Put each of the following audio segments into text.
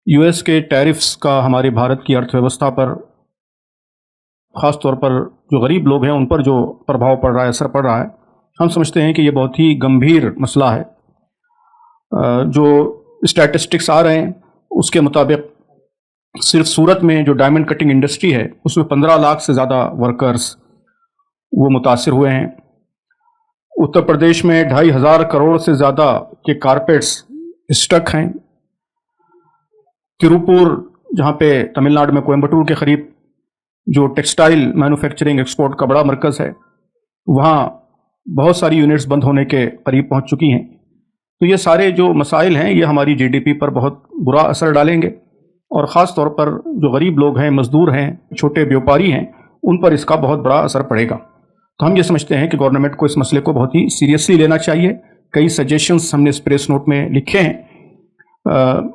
US के tariffs का हमारे भारत की अर्थव्यवस्था पर, ख़ास तौर पर जो गरीब लोग हैं उन पर जो प्रभाव पड़ रहा है, असर पड़ रहा है, हम समझते हैं कि ये बहुत ही गंभीर मसला है। जो स्टैटिस्टिक्स आ रहे हैं उसके मुताबिक सिर्फ सूरत में जो डायमंड कटिंग इंडस्ट्री है उसमें 15 लाख से ज़्यादा वर्कर्स वो मुतासिर हुए हैं। उत्तर प्रदेश में 2,500 करोड़ से ज़्यादा के कारपेट्स स्टक हैं। तिरुपुर, जहाँ पे तमिलनाडु में कोयम्बटूर के करीब जो टेक्सटाइल मैन्युफैक्चरिंग एक्सपोर्ट का बड़ा मरकज़ है, वहाँ बहुत सारी यूनिट्स बंद होने के करीब पहुँच चुकी हैं। तो ये सारे जो मसाइल हैं ये हमारी जीडीपी पर बहुत बुरा असर डालेंगे और ख़ास तौर पर जो गरीब लोग हैं, मज़दूर हैं, छोटे व्यापारी हैं, उन पर इसका बहुत बड़ा असर पड़ेगा। तो हम ये समझते हैं कि गवर्नमेंट को इस मसले को बहुत ही सीरियसली लेना चाहिए। कई सजेशंस हमने इस प्रेस नोट में लिखे हैं।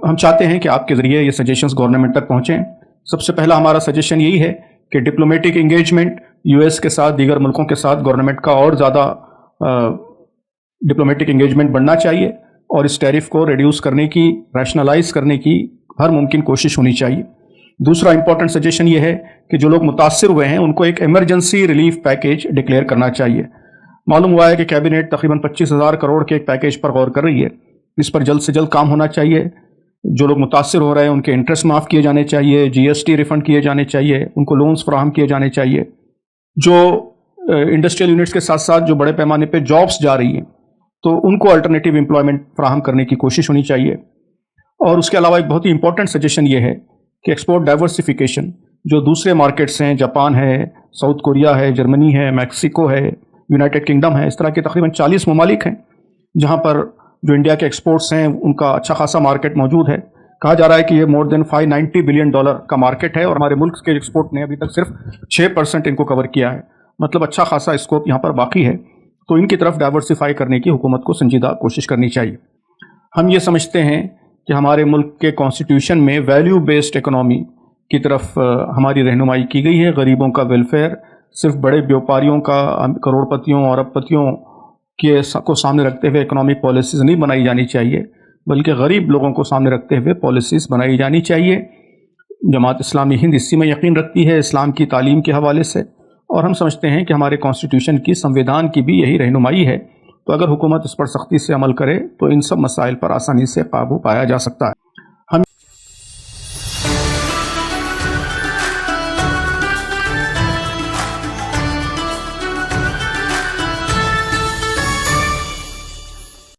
हम चाहते हैं कि आपके ज़रिए ये सजेशंस गवर्नमेंट तक पहुँचें। सबसे पहला हमारा सजेशन यही है कि डिप्लोमेटिक इंगेजमेंट यूएस के साथ, दीगर मुल्कों के साथ गवर्नमेंट का और ज़्यादा डिप्लोमेटिक इंगेजमेंट बढ़ना चाहिए और इस टैरिफ को रिड्यूस करने की, रैशनलाइज करने की हर मुमकिन कोशिश होनी चाहिए। दूसरा इंपॉर्टेंट सजेशन ये है कि जो लोग मुतासिर हुए हैं उनको एक इमरजेंसी रिलीफ पैकेज डिक्लेयर करना चाहिए। मालूम हुआ है कि कैबिनेट तकरीबन 25,000 करोड़ के एक पैकेज पर गौर कर रही है। इस पर जल्द से जल्द काम होना चाहिए। जो लोग मुतासिर हो रहे हैं उनके इंटरेस्ट माफ़ किए जाने चाहिए, जीएसटी रिफंड किए जाने चाहिए, उनको लोन्स फराहम किए जाने चाहिए। जो इंडस्ट्रियल यूनिट्स के साथ साथ जो बड़े पैमाने पर जॉब्स जा रही हैं तो उनको अल्टरनेटिव एम्प्लॉयमेंट फराहम करने की कोशिश होनी चाहिए। और उसके अलावा एक बहुत ही इंपॉर्टेंट सजेशन ये है कि एक्सपोर्ट डाइवर्सिफिकेशन, जो दूसरे मार्केट्स हैं, जापान है, साउथ कोरिया है, जर्मनी है, मैक्सिको है, यूनाइटेड किंगडम है, इस तरह के तकरीबन 40 ममालिक हैं जहाँ पर जो इंडिया के एक्सपोर्ट्स हैं उनका अच्छा खासा मार्केट मौजूद है। कहा जा रहा है कि ये मोर देन $590 बिलियन का मार्केट है और हमारे मुल्क के एक्सपोर्ट ने अभी तक सिर्फ 6% इनको कवर किया है। मतलब अच्छा खासा स्कोप यहाँ पर बाकी है। तो इनकी तरफ डाइवर्सिफाई करने की हुकूमत को संजीदा कोशिश करनी चाहिए। हम ये समझते हैं कि हमारे मुल्क के कॉन्स्टिट्यूशन में वैल्यू बेस्ड इकोनॉमी की तरफ हमारी रहनुमाई की गई है। गरीबों का वेलफेयर सिर्फ बड़े व्यापारियों का, करोड़पतियों और अरबपतियों को सामने रखते हुए इकोनॉमिक पॉलिसीज़ नहीं बनाई जानी चाहिए, बल्कि गरीब लोगों को सामने रखते हुए पॉलिसीज़ बनाई जानी चाहिए। जमात इस्लामी हिंद इसी में यकीन रखती है, इस्लाम की तालीम के हवाले से, और हम समझते हैं कि हमारे कॉन्स्टिट्यूशन की, संविधान की भी यही रहनुमाई है। तो अगर हुकूमत इस पर सख्ती से अमल करे तो इन सब मसाइल पर आसानी से काबू पाया जा सकता है।